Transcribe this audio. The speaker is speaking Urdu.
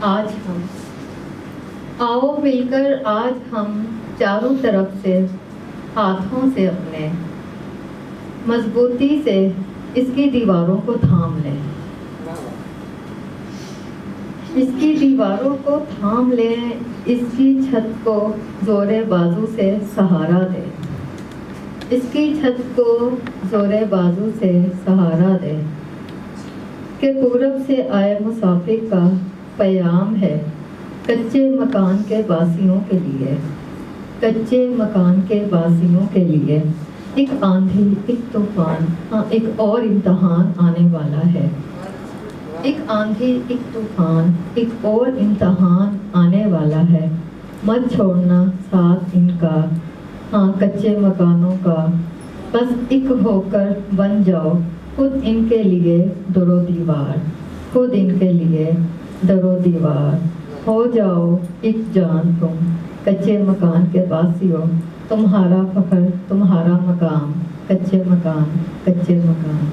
آج ہم آؤ مل کر آج ہم چاروں طرف سے ہاتھوں سے اپنے مضبوطی سے اس کی دیواروں کو تھام لیں، اس کی دیواروں کو تھام لیں، اس کی چھت کو زور بازو سے سہارا دیں، اس کی چھت کو زور بازو سے سہارا دیں کہ پورب سے آئے مسافر کا پیام ہے کچے مکان کے باسیوں کے لیے، کچے مکان کے باسیوں کے لیے ایک آندھی، ایک طوفان، ایک اور امتحان آنے والا ہے، ایک آندھی، ایک طوفان، ایک اور امتحان آنے والا ہے، مت چھوڑنا ساتھ ان کا، کچے مکانوں کا، بس ایک ہو کر بن جاؤ خود ان کے لیے در و دیوار، خود ان کے لیے در و دیوار، ہو جاؤ ایک جان تم کچے مکان کے باسیوں، تمہارا فخر، تمہارا مقام، کچے مکان، کچے مکان۔